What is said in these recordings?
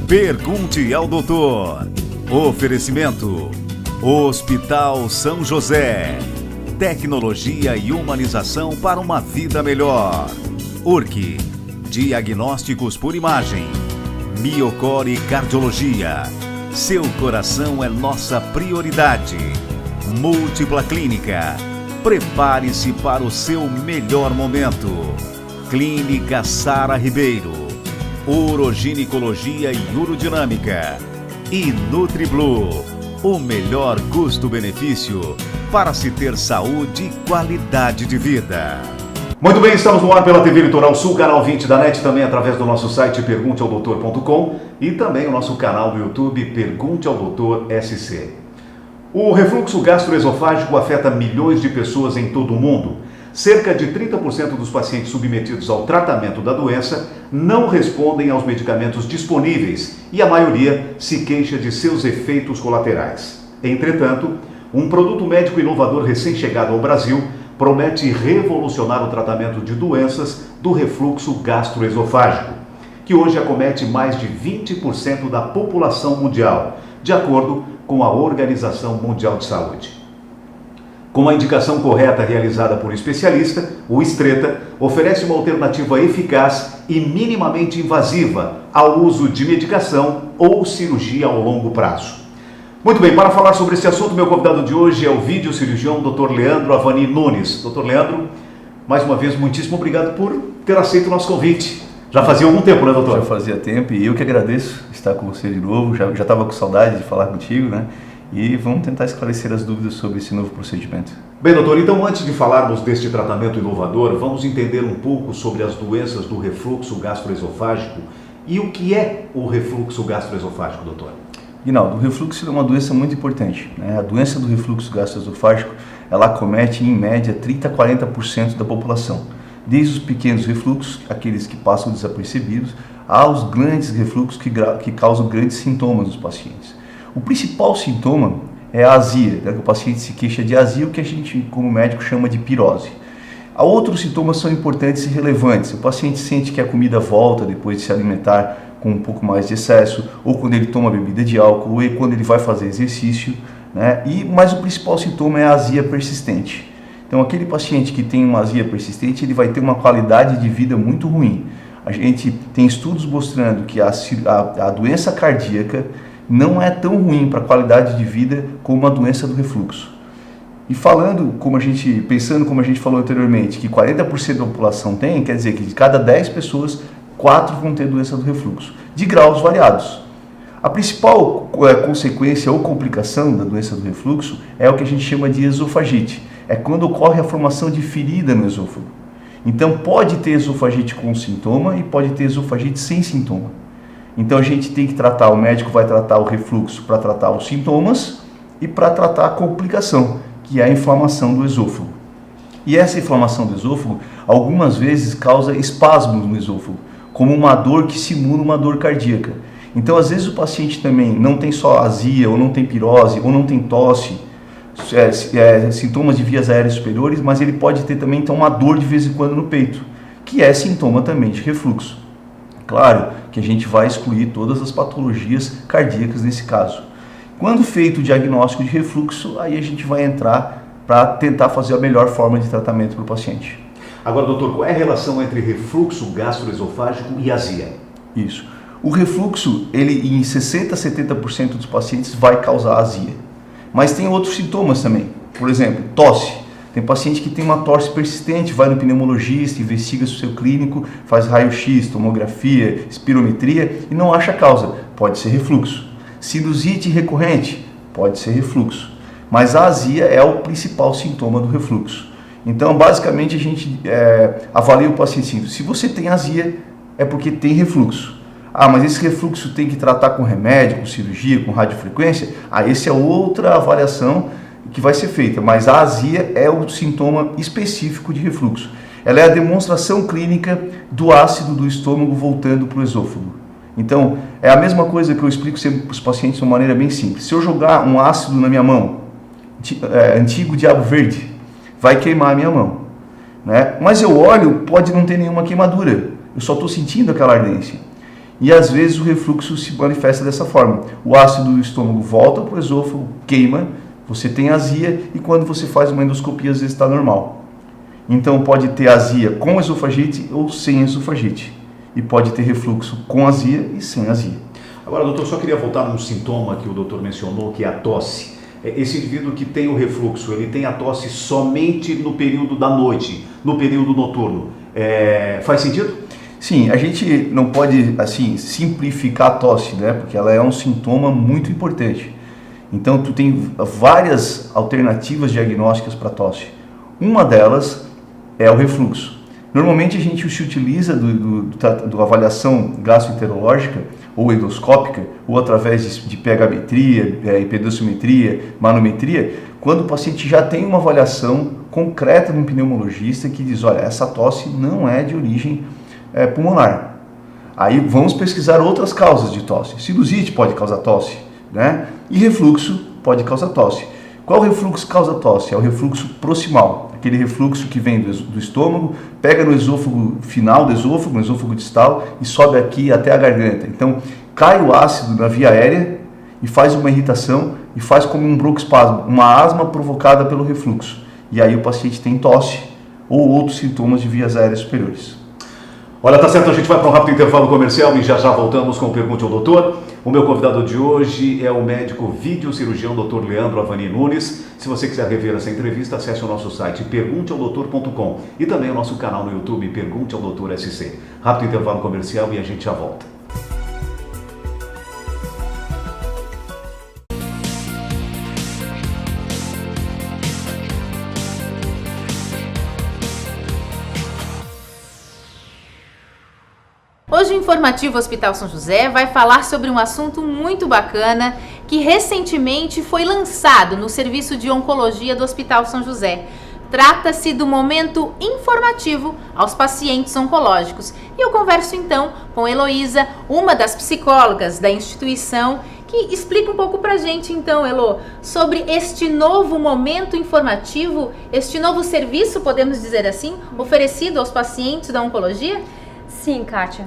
Pergunte ao doutor. Oferecimento: Hospital São José. Tecnologia e humanização para uma vida melhor. URC. Diagnósticos por imagem. Miocore Cardiologia. Seu coração é nossa prioridade. Múltipla Clínica. Prepare-se para o seu melhor momento. Clínica Sara Ribeiro. Uroginecologia e Urodinâmica. E NutriBlue. O melhor custo-benefício para se ter saúde e qualidade de vida. Muito bem, estamos no ar pela TV Litoral Sul, canal 20 da NET, também através do nosso site pergunteaodoutor.com e também o nosso canal do YouTube Pergunte ao Doutor SC. O refluxo gastroesofágico afeta milhões de pessoas em todo o mundo. Cerca de 30% dos pacientes submetidos ao tratamento da doença não respondem aos medicamentos disponíveis e a maioria se queixa de seus efeitos colaterais. Entretanto, um produto médico inovador recém-chegado ao Brasil promete revolucionar o tratamento de doenças do refluxo gastroesofágico, que hoje acomete mais de 20% da população mundial, de acordo com a Organização Mundial de Saúde. Com a indicação correta realizada por especialista, o Xtreta oferece uma alternativa eficaz e minimamente invasiva ao uso de medicação ou cirurgia ao longo prazo. Muito bem, para falar sobre esse assunto, meu convidado de hoje é o videocirurgião Dr. Leandro Avani Nunes. Dr. Leandro, mais uma vez, muitíssimo obrigado por ter aceito o nosso convite. Já fazia algum tempo, né, doutor? Já fazia tempo e eu que agradeço estar com você de novo. Já estava com saudade de falar contigo, né? E vamos tentar esclarecer as dúvidas sobre esse novo procedimento. Bem, doutor, então antes de falarmos deste tratamento inovador, vamos entender um pouco sobre as doenças do refluxo gastroesofágico e o que é o refluxo gastroesofágico, doutor? Guinaldo, o refluxo é uma doença muito importante, né? A doença do refluxo gastroesofágico, ela acomete em média 30 a 40% da população, desde os pequenos refluxos, aqueles que passam desapercebidos, aos grandes refluxos que causam grandes sintomas nos pacientes. O principal sintoma é a azia, né? O paciente se queixa de azia, o que a gente, como médico, chama de pirose. Há outros sintomas são importantes e relevantes. O paciente sente que a comida volta depois de se alimentar com um pouco mais de excesso, ou quando ele toma bebida de álcool, ou quando ele vai fazer exercício, né? Mas o principal sintoma é a azia persistente. Então, aquele paciente que tem uma azia persistente, ele vai ter uma qualidade de vida muito ruim. A gente tem estudos mostrando que a doença cardíaca não é tão ruim para a qualidade de vida como a doença do refluxo. E pensando como a gente falou anteriormente, que 40% da população tem, quer dizer que de cada 10 pessoas, 4 vão ter doença do refluxo, de graus variados. A principal consequência ou complicação da doença do refluxo é o que a gente chama de esofagite. É quando ocorre a formação de ferida no esôfago. Então pode ter esofagite com sintoma e pode ter esofagite sem sintoma. Então a gente tem que tratar, o médico vai tratar o refluxo para tratar os sintomas e para tratar a complicação, que é a inflamação do esôfago. E essa inflamação do esôfago, algumas vezes, causa espasmos no esôfago, como uma dor que simula uma dor cardíaca. Então, às vezes, o paciente também não tem só azia, ou não tem pirose, ou não tem tosse, sintomas de vias aéreas superiores, mas ele pode ter também então, uma dor de vez em quando no peito, que é sintoma também de refluxo. Claro que a gente vai excluir todas as patologias cardíacas nesse caso. Quando feito o diagnóstico de refluxo, aí a gente vai entrar para tentar fazer a melhor forma de tratamento para o paciente. Agora, doutor, qual é a relação entre refluxo gastroesofágico e azia? Isso. O refluxo, ele em 60 a 70% dos pacientes vai causar azia. Mas tem outros sintomas também. Por exemplo, tosse. Tem paciente que tem uma tosse persistente, vai no pneumologista, investiga o seu clínico, faz raio-x, tomografia, espirometria e não acha causa. Pode ser refluxo. Sinusite recorrente, pode ser refluxo. Mas a azia é o principal sintoma do refluxo. Então, basicamente, a gente avalia o paciente. Se você tem azia, é porque tem refluxo. Ah, mas esse refluxo tem que tratar com remédio, com cirurgia, com radiofrequência? Essa é outra avaliação que vai ser feita, mas a azia é o sintoma específico de refluxo. Ela é a demonstração clínica do ácido do estômago voltando para o esôfago. Então, é a mesma coisa que eu explico sempre para os pacientes de uma maneira bem simples. Se eu jogar um ácido na minha mão, antigo diabo verde, vai queimar a minha mão, né? Mas eu olho, pode não ter nenhuma queimadura, eu só estou sentindo aquela ardência. E às vezes o refluxo se manifesta dessa forma. O ácido do estômago volta para o esôfago, queima, você tem azia e quando você faz uma endoscopia às vezes está normal. Então pode ter azia com esofagite ou sem esofagite. E pode ter refluxo com azia e sem azia. Agora, doutor, só queria voltar num sintoma que o doutor mencionou, que é a tosse. Esse indivíduo que tem o refluxo, ele tem a tosse somente no período da noite, no período noturno. Faz sentido? Sim, a gente não pode assim simplificar a tosse, né? Porque ela é um sintoma muito importante. Então, tu tem várias alternativas diagnósticas para tosse. Uma delas é o refluxo. Normalmente a gente se utiliza da avaliação gastroenterológica ou endoscópica, ou através de pH-metria, hipedossimetria, manometria, quando o paciente já tem uma avaliação concreta de um pneumologista que diz, olha, essa tosse não é de origem pulmonar. Aí vamos pesquisar outras causas de tosse. Sinusite pode causar tosse, né? E refluxo pode causar tosse. Qual refluxo causa tosse? É o refluxo proximal, aquele refluxo que vem do estômago, pega no esôfago final do esôfago, no esôfago distal e sobe aqui até a garganta. Então, cai o ácido na via aérea e faz uma irritação e faz como um broncoespasmo, uma asma provocada pelo refluxo. E aí o paciente tem tosse ou outros sintomas de vias aéreas superiores. Olha, tá certo, a gente vai para um rápido intervalo comercial e já voltamos com o Pergunte ao Doutor. O meu convidado de hoje é o médico videocirurgião Dr. Leandro Avani Nunes. Se você quiser rever essa entrevista, acesse o nosso site pergunteaodoutor.com e também o nosso canal no YouTube Pergunte ao Doutor SC. Rápido intervalo comercial e a gente já volta. Hoje o Informativo Hospital São José vai falar sobre um assunto muito bacana que recentemente foi lançado no Serviço de Oncologia do Hospital São José. Trata-se do momento informativo aos pacientes oncológicos. E eu converso então com Heloísa, uma das psicólogas da instituição, que explica um pouco pra gente então, Elo, sobre este novo momento informativo, este novo serviço, podemos dizer assim, oferecido aos pacientes da oncologia? Sim, Kátia.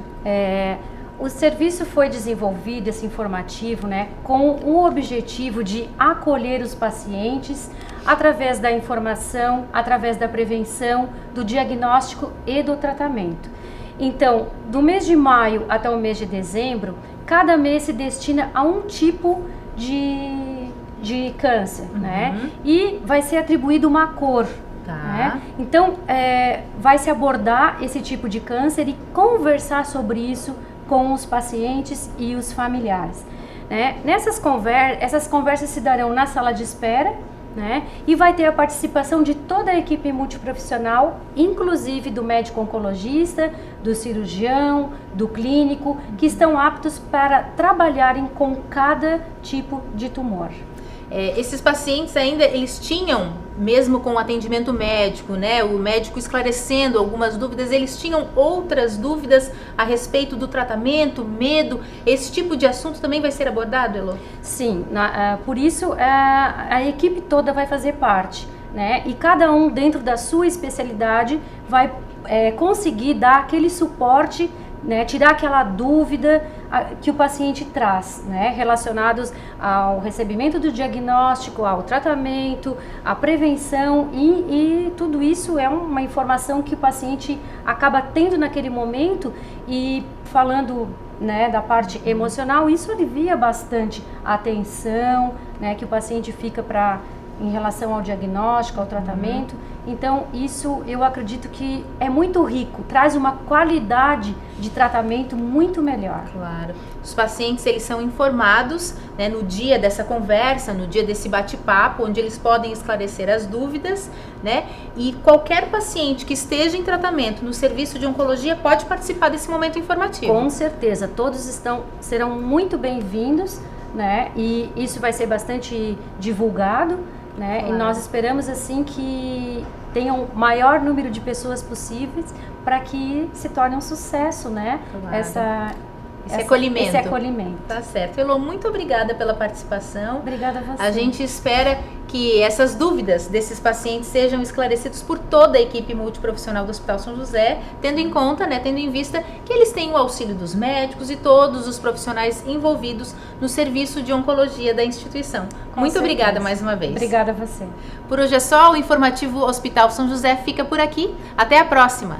O serviço foi desenvolvido, esse informativo, né, com o objetivo de acolher os pacientes através da informação, através da prevenção, do diagnóstico e do tratamento. Então, do mês de maio até o mês de dezembro, cada mês se destina a um tipo de câncer, né? E vai ser atribuído uma cor. Tá. Né? Então, vai se abordar esse tipo de câncer e conversar sobre isso com os pacientes e os familiares. Né? Essas conversas se darão na sala de espera, né? E vai ter a participação de toda a equipe multiprofissional, inclusive do médico oncologista, do cirurgião, do clínico, que estão aptos para trabalharem com cada tipo de tumor. Esses pacientes ainda, eles tinham, mesmo com o atendimento médico, né, o médico esclarecendo algumas dúvidas, eles tinham outras dúvidas a respeito do tratamento, medo, esse tipo de assunto também vai ser abordado, Elo? Sim, por isso a equipe toda vai fazer parte, né, e cada um dentro da sua especialidade vai conseguir dar aquele suporte, né, tirar aquela dúvida que o paciente traz, né, relacionados ao recebimento do diagnóstico, ao tratamento, à prevenção e tudo isso é uma informação que o paciente acaba tendo naquele momento e falando, né, da parte emocional, isso alivia bastante a tensão, né, que o paciente fica em relação ao diagnóstico, ao tratamento. Então isso eu acredito que é muito rico, traz uma qualidade de tratamento muito melhor. Claro. Os pacientes, eles são informados, né, no dia dessa conversa, no dia desse bate-papo, onde eles podem esclarecer as dúvidas, né? E qualquer paciente que esteja em tratamento no serviço de oncologia pode participar desse momento informativo. Com certeza, todos serão muito bem-vindos, né? E isso vai ser bastante divulgado, né? Claro. E nós esperamos assim que tenham o maior número de pessoas possíveis para que se torne um sucesso, né? Claro. Esse acolhimento. Esse acolhimento. Tá certo. Elô, muito obrigada pela participação. Obrigada a você. A gente espera que essas dúvidas desses pacientes sejam esclarecidos por toda a equipe multiprofissional do Hospital São José, tendo em conta, tendo em vista que eles têm o auxílio dos médicos e todos os profissionais envolvidos no serviço de oncologia da instituição. Muito obrigada mais uma vez. Obrigada a você. Por hoje é só, o informativo Hospital São José fica por aqui. Até a próxima!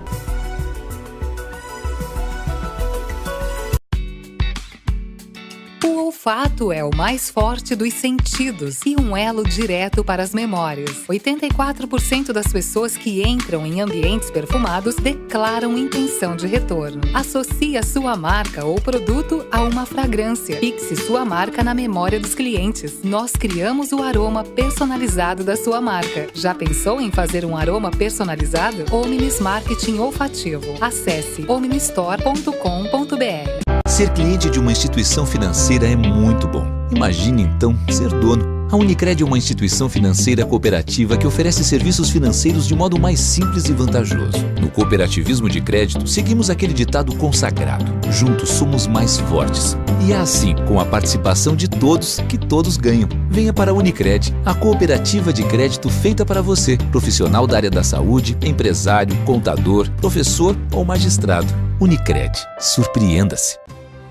O olfato é o mais forte dos sentidos e um elo direto para as memórias. 84% das pessoas que entram em ambientes perfumados declaram intenção de retorno. Associe a sua marca ou produto a uma fragrância. Fixe sua marca na memória dos clientes. Nós criamos o aroma personalizado da sua marca. Já pensou em fazer um aroma personalizado? Omnis Marketing Olfativo. Acesse omnistore.com.br. Ser cliente de uma instituição financeira é muito bom. Imagine, então, ser dono. A Unicred é uma instituição financeira cooperativa que oferece serviços financeiros de modo mais simples e vantajoso. No cooperativismo de crédito, seguimos aquele ditado consagrado: juntos somos mais fortes. E é assim, com a participação de todos, que todos ganham. Venha para a Unicred, a cooperativa de crédito feita para você, profissional da área da saúde, empresário, contador, professor ou magistrado. Unicred. Surpreenda-se.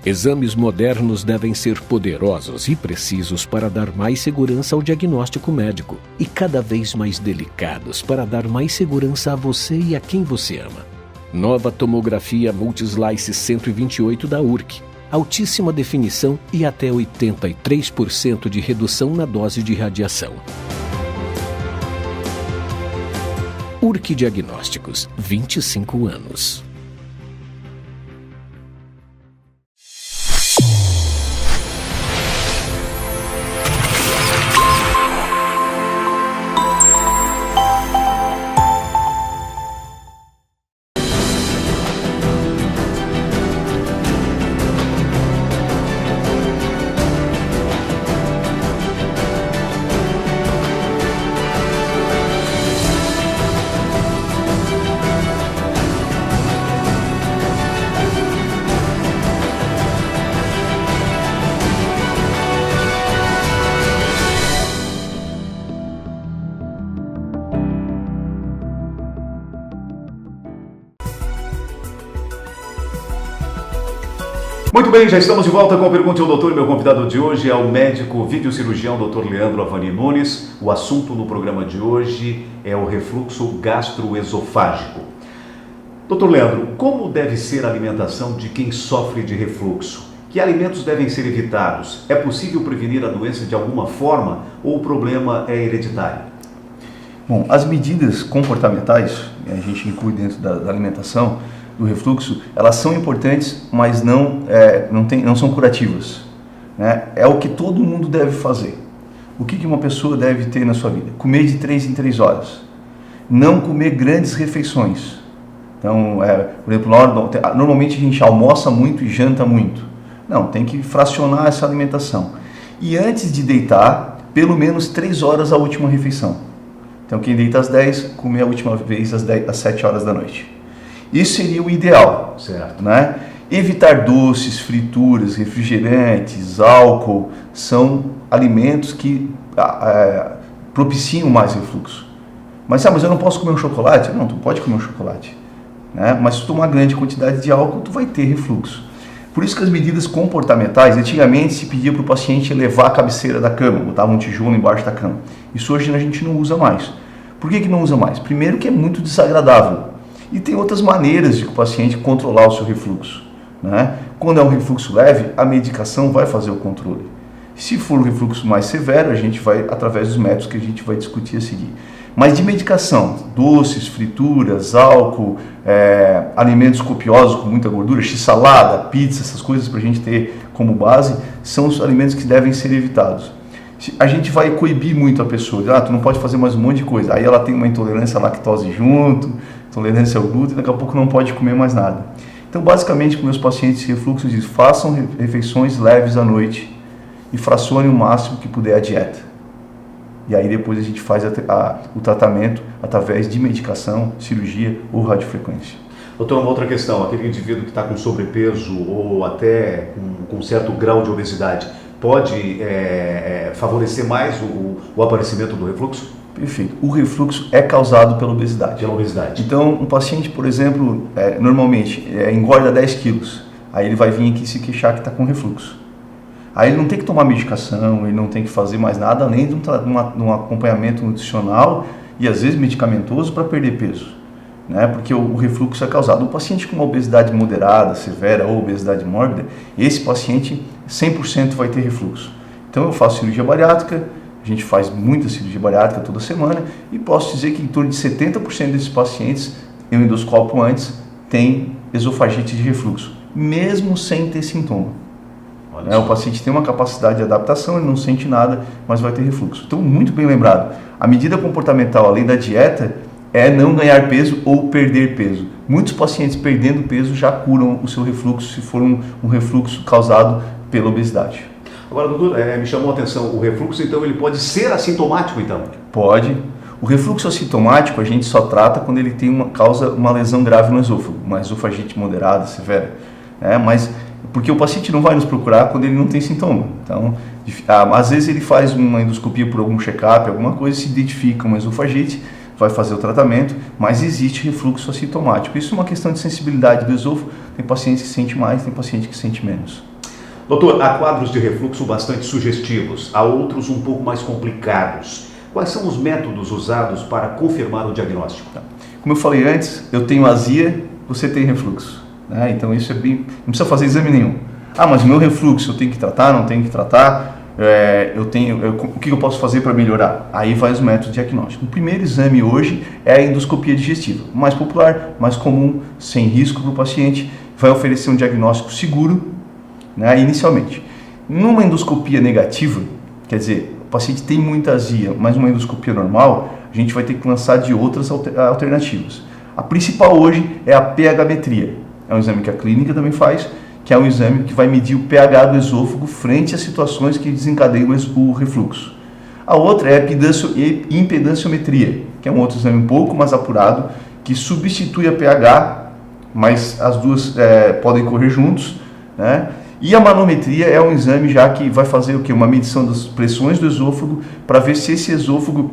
Exames modernos devem ser poderosos e precisos para dar mais segurança ao diagnóstico médico e cada vez mais delicados para dar mais segurança a você e a quem você ama. Nova tomografia Multislice 128 da URC. Altíssima definição e até 83% de redução na dose de radiação. URC Diagnósticos, 25 anos. Muito bem, já estamos de volta com a Pergunte ao Doutor. Meu convidado de hoje é o médico videocirurgião Dr. Leandro Avani Nunes. O assunto no programa de hoje é o refluxo gastroesofágico. Dr. Leandro, como deve ser a alimentação de quem sofre de refluxo? Que alimentos devem ser evitados? É possível prevenir a doença de alguma forma ou o problema é hereditário? Bom, as medidas comportamentais, a gente inclui dentro da alimentação, do refluxo, elas são importantes, mas não são curativas, né? É o que todo mundo deve fazer. O que uma pessoa deve ter na sua vida? Comer de 3 em 3 horas. Não comer grandes refeições. Então, por exemplo, normalmente a gente almoça muito e janta muito. Não, tem que fracionar essa alimentação. E antes de deitar, pelo menos 3 horas a última refeição. Então, quem deita às 10, comer a última vez às 7 horas da noite. Isso seria o ideal, certo, né? Evitar doces, frituras, refrigerantes, álcool, são alimentos que propiciam mais refluxo. Mas eu não posso comer um chocolate? Não, tu pode comer um chocolate, né? Mas se tu tomar grande quantidade de álcool, tu vai ter refluxo. Por isso que as medidas comportamentais, antigamente se pedia para o paciente levar a cabeceira da cama, botava um tijolo embaixo da cama. Isso hoje a gente não usa mais. Por que não usa mais? Primeiro que é muito desagradável. E tem outras maneiras de o paciente controlar o seu refluxo, né? Quando é um refluxo leve, a medicação vai fazer o controle. Se for um refluxo mais severo, a gente vai através dos métodos que a gente vai discutir a seguir. Mas de medicação, doces, frituras, álcool, alimentos copiosos com muita gordura, x-salada, pizza, essas coisas para a gente ter como base, são os alimentos que devem ser evitados. A gente vai coibir muito a pessoa, tu não pode fazer mais um monte de coisa. Aí ela tem uma intolerância à lactose junto, intolerância ao glúten, daqui a pouco não pode comer mais nada. Então, basicamente, com meus pacientes de refluxo, eu digo, façam refeições leves à noite e fracione o máximo que puder a dieta. E aí depois a gente faz o tratamento através de medicação, cirurgia ou radiofrequência. Doutor, uma outra questão, aquele indivíduo que está com sobrepeso ou até com certo grau de obesidade, pode favorecer mais o aparecimento do refluxo? Perfeito. O refluxo é causado pela obesidade. Pela obesidade. Então, um paciente, por exemplo, normalmente engorda 10 quilos. Aí ele vai vir aqui se queixar que está com refluxo. Aí ele não tem que tomar medicação, ele não tem que fazer mais nada, além de um acompanhamento nutricional e às vezes medicamentoso para perder peso. Né? Porque o refluxo é causado. O paciente com uma obesidade moderada, severa ou obesidade mórbida, esse paciente 100% vai ter refluxo. Então eu faço cirurgia bariátrica, a gente faz muita cirurgia bariátrica toda semana e posso dizer que em torno de 70% desses pacientes, eu endoscopo antes, tem esofagite de refluxo, mesmo sem ter sintoma. O paciente tem uma capacidade de adaptação, ele não sente nada, mas vai ter refluxo. Então, muito bem lembrado, a medida comportamental, além da dieta, é não ganhar peso ou perder peso. Muitos pacientes perdendo peso já curam o seu refluxo, se for um refluxo causado pela obesidade. Agora, doutor, me chamou a atenção, o refluxo, então, ele pode ser assintomático, então? Pode. O refluxo assintomático a gente só trata quando ele tem uma lesão grave no esôfago, uma esofagite moderada, severa. Mas porque o paciente não vai nos procurar quando ele não tem sintoma. Então, às vezes ele faz uma endoscopia por algum check-up, alguma coisa, se identifica uma esofagite, vai fazer o tratamento, mas existe refluxo assintomático. Isso é uma questão de sensibilidade do esôfago. Tem paciente que sente mais, tem paciente que sente menos. Doutor, há quadros de refluxo bastante sugestivos, há outros um pouco mais complicados. Quais são os métodos usados para confirmar o diagnóstico? Como eu falei antes, eu tenho azia, você tem refluxo. Então isso não precisa fazer exame nenhum. Mas o meu refluxo eu tenho que tratar, não tenho que tratar? O que eu posso fazer para melhorar? Aí vai os métodos diagnósticos. O primeiro exame hoje é a endoscopia digestiva, mais popular, mais comum, sem risco para o paciente, vai oferecer um diagnóstico seguro, inicialmente. Numa endoscopia negativa, quer dizer, o paciente tem muita azia, mas uma endoscopia normal, a gente vai ter que lançar de outras alternativas. A principal hoje é a pH-metria. É um exame que a clínica também faz, que é um exame que vai medir o pH do esôfago frente às situações que desencadeiam o refluxo. A outra é a impedanciometria, que é um outro exame um pouco mais apurado, que substitui a pH, mas as duas podem correr juntos, E a manometria é um exame já que vai fazer o quê? Uma medição das pressões do esôfago para ver se esse esôfago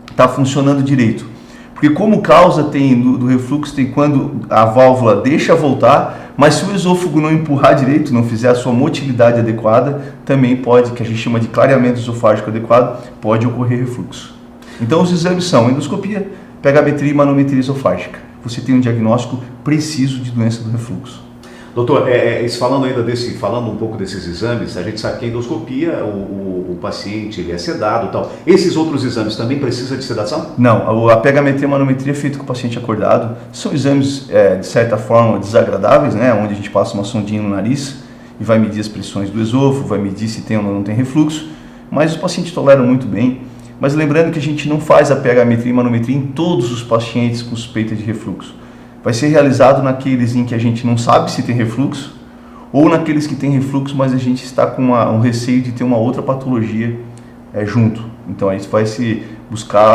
está funcionando direito. Porque como causa do refluxo tem quando a válvula deixa voltar, mas se o esôfago não empurrar direito, não fizer a sua motilidade adequada, também pode, que a gente chama de clareamento esofágico adequado, pode ocorrer refluxo. Então os exames são endoscopia, pH-metria e manometria esofágica. Você tem um diagnóstico preciso de doença do refluxo. Doutor, falando um pouco desses exames, a gente sabe que a endoscopia, o paciente ele é sedado e tal. Esses outros exames também precisam de sedação? Não, a pH-metria e a manometria é feita com o paciente acordado. São exames, de certa forma, desagradáveis, onde a gente passa uma sondinha no nariz e vai medir as pressões do esôfago, vai medir se tem ou não tem refluxo, mas os pacientes toleram muito bem. Mas lembrando que a gente não faz a pH-metria e manometria em todos os pacientes com suspeita de refluxo. Vai ser realizado naqueles em que a gente não sabe se tem refluxo, ou naqueles que tem refluxo, mas a gente está com um receio de ter uma outra patologia junto. Então aí vai se buscar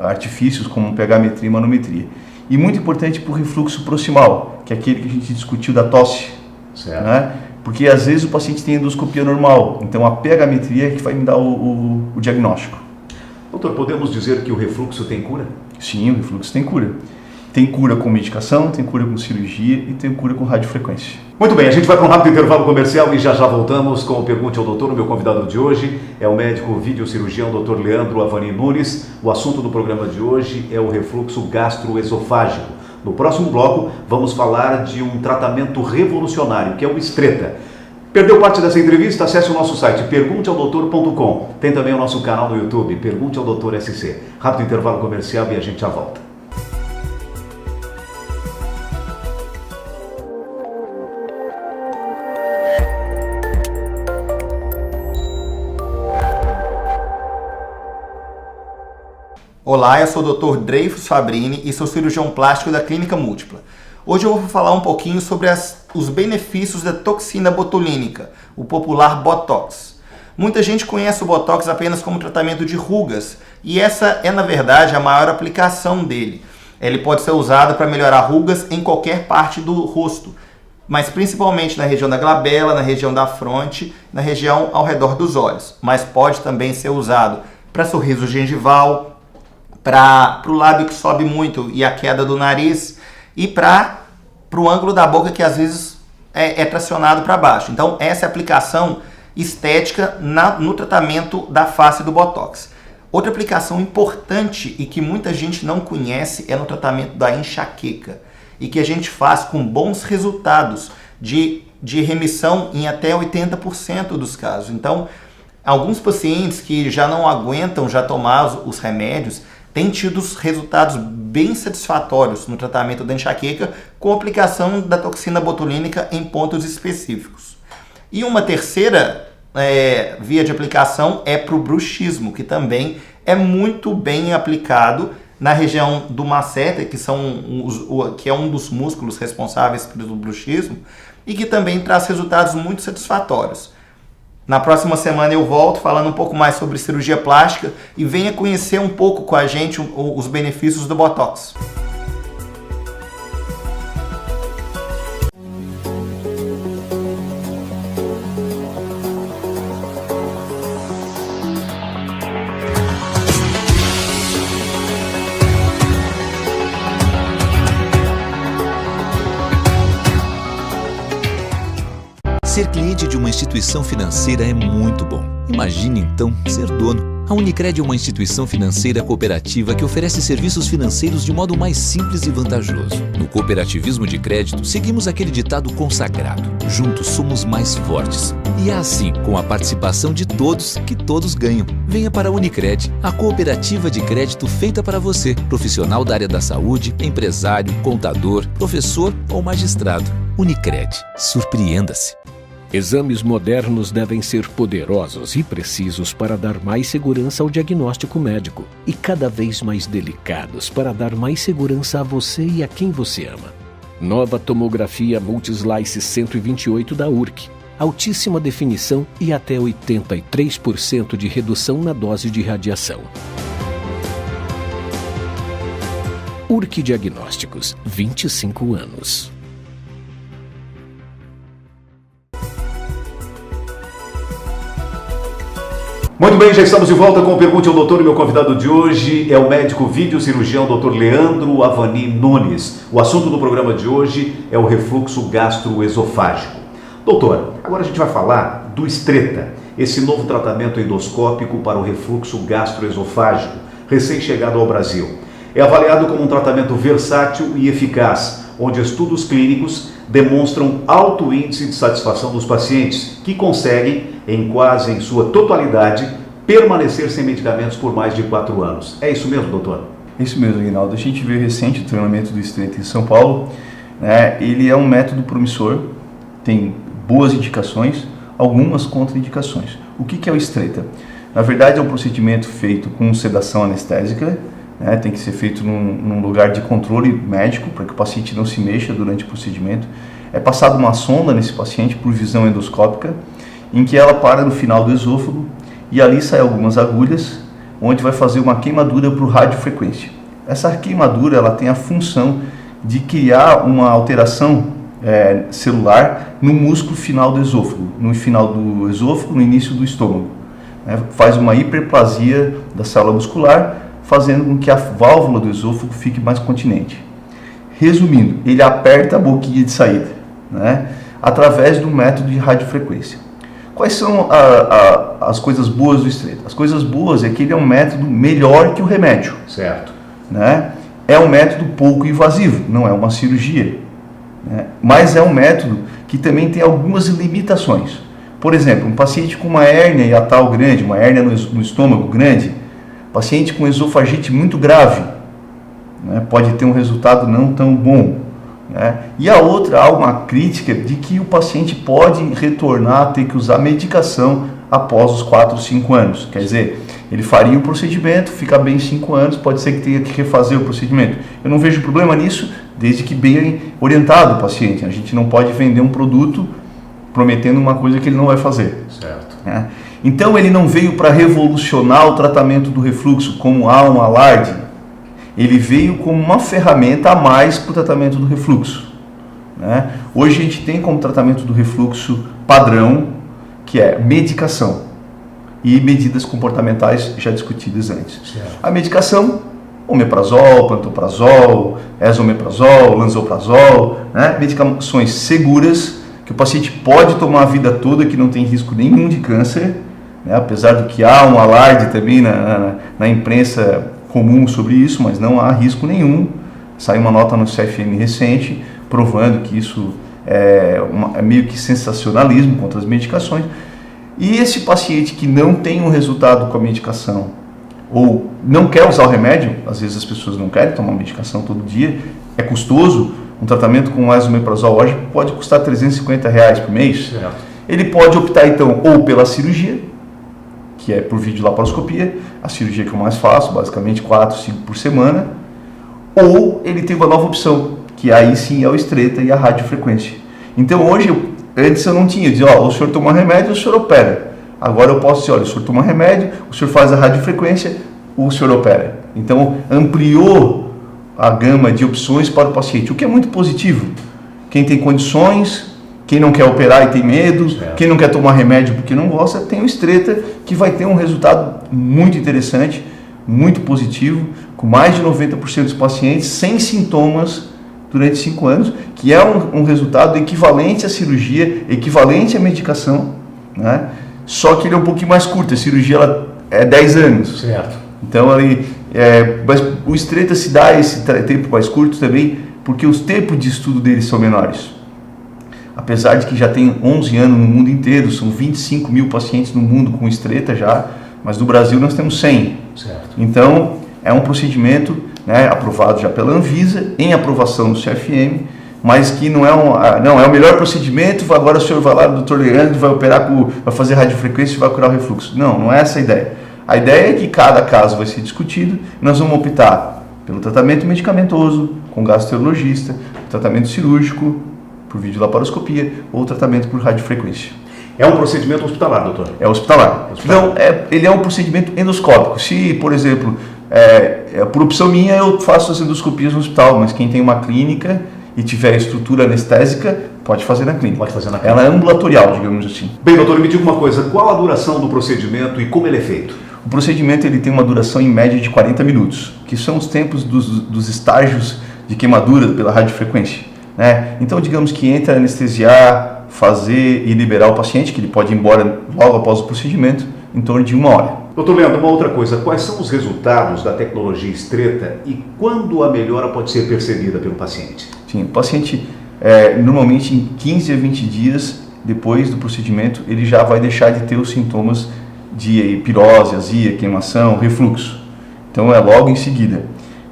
artifícios como pH-metria e manometria. E muito importante para o refluxo proximal, que é aquele que a gente discutiu da tosse. Certo. Porque às vezes o paciente tem endoscopia normal, então a pH-metria é que vai me dar o diagnóstico. Doutor, podemos dizer que o refluxo tem cura? Sim, o refluxo tem cura. Tem cura com medicação, tem cura com cirurgia e tem cura com radiofrequência. Muito bem, a gente vai para um rápido intervalo comercial e já voltamos com o Pergunte ao Doutor. O meu convidado de hoje é o médico videocirurgião Dr. Leandro Avanim Nunes. O assunto do programa de hoje é o refluxo gastroesofágico. No próximo bloco, vamos falar de um tratamento revolucionário, que é o Xtreta. Perdeu parte dessa entrevista? Acesse o nosso site pergunteaodoutor.com. Tem também o nosso canal no YouTube, Pergunte ao Doutor SC. Rápido intervalo comercial e a gente já volta. Olá, eu sou o Dr. Dreyfus Fabrini e sou cirurgião plástico da Clínica Múltipla. Hoje eu vou falar um pouquinho sobre os benefícios da toxina botulínica, o popular Botox. Muita gente conhece o Botox apenas como tratamento de rugas e essa é, na verdade, a maior aplicação dele. Ele pode ser usado para melhorar rugas em qualquer parte do rosto, mas principalmente na região da glabela, na região da fronte, na região ao redor dos olhos. Mas pode também ser usado para sorriso gengival, para o lábio que sobe muito e a queda do nariz, e para o ângulo da boca que às vezes é tracionado para baixo. Então essa é a aplicação estética no tratamento da face do Botox. Outra aplicação importante e que muita gente não conhece é no tratamento da enxaqueca, e que a gente faz com bons resultados de remissão em até 80% dos casos. Então, alguns pacientes que já não aguentam já tomar os remédios têm tido resultados bem satisfatórios no tratamento da enxaqueca com a aplicação da toxina botulínica em pontos específicos. E uma terceira via de aplicação é para o bruxismo, que também é muito bem aplicado na região do masseter, que é um dos músculos responsáveis pelo bruxismo, e que também traz resultados muito satisfatórios. Na próxima semana eu volto falando um pouco mais sobre cirurgia plástica e venha conhecer um pouco com a gente os benefícios do Botox. Ser cliente de uma instituição financeira é muito bom. Imagine então ser dono. A Unicred é uma instituição financeira cooperativa que oferece serviços financeiros de modo mais simples e vantajoso. No cooperativismo de crédito, seguimos aquele ditado consagrado: juntos somos mais fortes. E é assim, com a participação de todos, que todos ganham. Venha para a Unicred, a cooperativa de crédito feita para você, profissional da área da saúde, empresário, contador, professor ou magistrado. Unicred, surpreenda-se. Exames modernos devem ser poderosos e precisos para dar mais segurança ao diagnóstico médico e cada vez mais delicados para dar mais segurança a você e a quem você ama. Nova tomografia Multislice 128 da URC. Altíssima definição e até 83% de redução na dose de radiação. URC Diagnósticos, 25 anos. Muito bem, já estamos de volta com o Pergunte ao Doutor e meu convidado de hoje é o médico videocirurgião Dr. Leandro Avani Nunes. O assunto do programa de hoje é o refluxo gastroesofágico. Doutor, agora a gente vai falar do Stretta, esse novo tratamento endoscópico para o refluxo gastroesofágico, recém-chegado ao Brasil. É avaliado como um tratamento versátil e eficaz, onde estudos clínicos demonstram alto índice de satisfação dos pacientes, que conseguem, em sua totalidade, permanecer sem medicamentos por mais de 4 anos. É isso mesmo, doutor? Isso mesmo, Aguinaldo. A gente viu recente o treinamento do Stretta em São Paulo. Ele é um método promissor, tem boas indicações, algumas contraindicações. O que é o Stretta? Na verdade, é um procedimento feito com sedação anestésica, tem que ser feito num lugar de controle médico, para que o paciente não se mexa durante o procedimento. É passada uma sonda nesse paciente por visão endoscópica, em que ela para no final do esôfago e ali saem algumas agulhas, onde vai fazer uma queimadura por radiofrequência. Essa queimadura ela tem a função de criar uma alteração celular no músculo final do esôfago, no final do esôfago, no início do estômago. Faz uma hiperplasia da célula muscular, fazendo com que a válvula do esôfago fique mais continente. Resumindo, ele aperta a boquinha de saída, através do método de radiofrequência. Quais são as coisas boas do Stretta? As coisas boas é que ele é um método melhor que o remédio. Certo. É um método pouco invasivo, não é uma cirurgia. Mas é um método que também tem algumas limitações. Por exemplo, um paciente com uma hérnia hiatal grande, uma hérnia no estômago grande, paciente com esofagite muito grave, pode ter um resultado não tão bom. E a outra, há uma crítica de que o paciente pode retornar a ter que usar medicação após os 4 ou 5 anos. Quer dizer, ele faria o procedimento, fica bem 5 anos, pode ser que tenha que refazer o procedimento. Eu não vejo problema nisso, desde que bem orientado o paciente. A gente não pode vender um produto prometendo uma coisa que ele não vai fazer. Certo. Então ele não veio para revolucionar o tratamento do refluxo, como há um alarde. Ele veio como uma ferramenta a mais para o tratamento do refluxo. né? Hoje a gente tem como tratamento do refluxo padrão, que é medicação e medidas comportamentais já discutidas antes. Certo. A medicação, omeprazol, pantoprazol, esomeprazol, lansoprazol, né? Medicações seguras que o paciente pode tomar a vida toda, que não tem risco nenhum de câncer, né? Apesar do que há um alarde também na imprensa comum sobre isso, mas não há risco nenhum. Saiu uma nota no CFM recente provando que isso é meio que sensacionalismo contra as medicações. E esse paciente que não tem um resultado com a medicação ou não quer usar o remédio, às vezes as pessoas não querem tomar medicação todo dia, é custoso, um tratamento com esomeprazol hoje pode custar R$350 por mês. Certo. Ele pode optar então ou pela cirurgia, que é por videolaparoscopia, a cirurgia que eu mais faço, basicamente 4, 5 por semana, ou ele tem uma nova opção, que aí sim é o Stretta e a radiofrequência. Então hoje, antes eu não tinha, eu dizia, o senhor toma remédio, o senhor opera. Agora eu posso dizer, olha, o senhor toma remédio, o senhor faz a radiofrequência, o senhor opera. Então ampliou a gama de opções para o paciente, o que é muito positivo. Quem tem condições, quem não quer operar e tem medo, quem não quer tomar remédio porque não gosta, tem o Stretta, que vai ter um resultado muito interessante, muito positivo, com mais de 90% dos pacientes sem sintomas durante 5 anos, que é um resultado equivalente à cirurgia, equivalente à medicação, né? Só que ele é um pouquinho mais curto, a cirurgia ela é 10 anos. Certo. Então, mas o Stretta se dá esse tempo mais curto também, porque os tempos de estudo deles são menores. Apesar de que já tem 11 anos no mundo inteiro, são 25 mil pacientes no mundo com Stretta já, mas no Brasil nós temos 100. Certo. Então, é um procedimento, né, aprovado já pela Anvisa, em aprovação no CFM, mas que não é o melhor procedimento, agora o senhor vai lá, o Dr. Leandro, vai operar, vai fazer radiofrequência e vai curar o refluxo. Não é essa a ideia. A ideia é que cada caso vai ser discutido, nós vamos optar pelo tratamento medicamentoso, com gastroenterologista, tratamento cirúrgico, por videolaparoscopia, ou tratamento por radiofrequência. É um procedimento hospitalar, doutor? É hospitalar. Então, ele é um procedimento endoscópico. Se, por exemplo, por opção minha, eu faço as endoscopias no hospital, mas quem tem uma clínica e tiver estrutura anestésica, pode fazer na clínica. Pode fazer na clínica. Ela é ambulatorial, digamos assim. Bem, doutor, me diga uma coisa, qual a duração do procedimento e como ele é feito? O procedimento ele tem uma duração em média de 40 minutos, que são os tempos dos estágios de queimadura pela radiofrequência, né? Então, digamos que entra anestesiar, fazer e liberar o paciente, que ele pode ir embora logo após o procedimento, em torno de 1 hora. Doutor Leandro, uma outra coisa, quais são os resultados da tecnologia Stretta e quando a melhora pode ser percebida pelo paciente? Sim, o paciente, normalmente em 15 a 20 dias depois do procedimento, ele já vai deixar de ter os sintomas de pirose, azia, queimação, refluxo. Então é logo em seguida,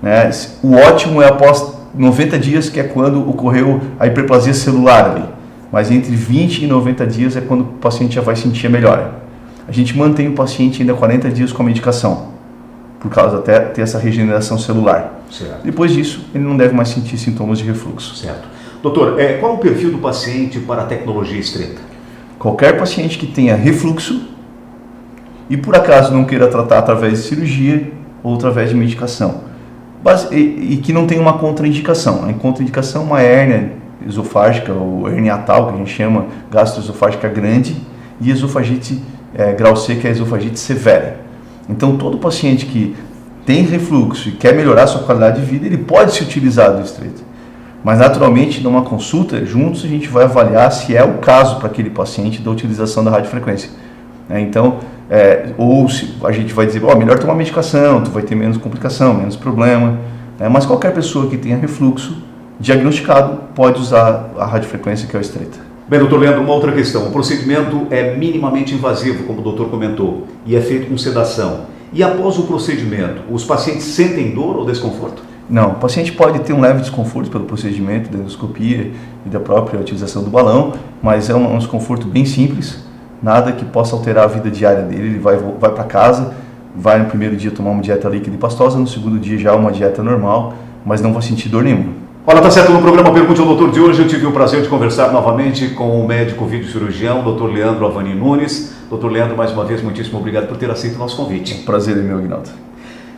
né? O ótimo é após 90 dias, que é quando ocorreu a hiperplasia celular ali. Mas entre 20 e 90 dias é quando o paciente já vai sentir a melhora. A gente mantém o paciente ainda 40 dias com a medicação, por causa até ter essa regeneração celular. Certo. Depois disso, ele não deve mais sentir sintomas de refluxo. Certo. Doutor, qual o perfil do paciente para a tecnologia Stretta? Qualquer paciente que tenha refluxo e por acaso não queira tratar através de cirurgia ou através de medicação, e que não tenha uma contraindicação. A contraindicação é uma hérnia esofágica ou hernia atal, que a gente chama gastroesofágica grande, e esofagite grau C, que é a esofagite severa. Então, todo paciente que tem refluxo e quer melhorar sua qualidade de vida, ele pode se utilizar do Stretta. Mas, naturalmente, numa consulta, juntos a gente vai avaliar se é o caso para aquele paciente da utilização da radiofrequência. Então, ou se a gente vai dizer, melhor tomar medicação, tu vai ter menos complicação, menos problema. Mas qualquer pessoa que tenha refluxo diagnosticado pode usar a radiofrequência, que é o Stretta. Bem, doutor Leandro, uma outra questão. O procedimento é minimamente invasivo, como o doutor comentou, e é feito com sedação. E após o procedimento, os pacientes sentem dor ou desconforto? Não, o paciente pode ter um leve desconforto pelo procedimento da endoscopia e da própria utilização do balão, mas é um desconforto bem simples, nada que possa alterar a vida diária dele. Ele vai para casa, vai no primeiro dia tomar uma dieta líquida e pastosa, no segundo dia já uma dieta normal, mas não vai sentir dor nenhuma. Olha, tá certo, no programa Pergunte ao Doutor de hoje eu tive o prazer de conversar novamente com o médico videocirurgião, Dr. Leandro Avani Nunes. Dr. Leandro, mais uma vez, muitíssimo obrigado por ter aceito o nosso convite. Prazer é meu, Aguinaldo.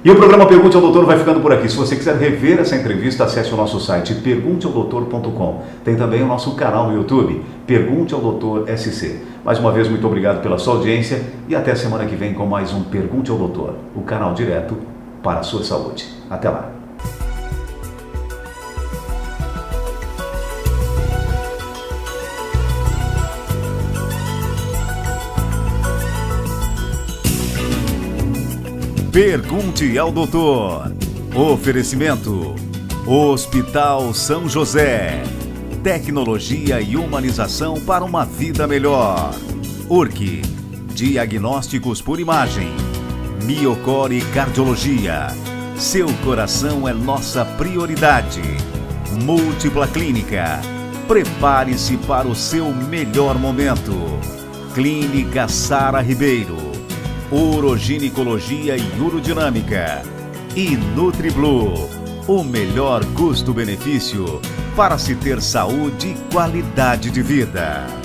E o programa Pergunte ao Doutor vai ficando por aqui. Se você quiser rever essa entrevista, acesse o nosso site pergunteaodoutor.com. Tem também o nosso canal no YouTube, Pergunte ao Doutor SC. Mais uma vez, muito obrigado pela sua audiência e até a semana que vem com mais um Pergunte ao Doutor, o canal direto para a sua saúde. Até lá. Pergunte ao Doutor. Oferecimento: Hospital São José. Tecnologia e humanização para uma vida melhor. URC. Diagnósticos por imagem. Miocore Cardiologia. Seu coração é nossa prioridade. Múltipla Clínica. Prepare-se para o seu melhor momento. Clínica Sara Ribeiro. Uroginecologia e Urodinâmica. E NutriBlue, o melhor custo-benefício para se ter saúde e qualidade de vida.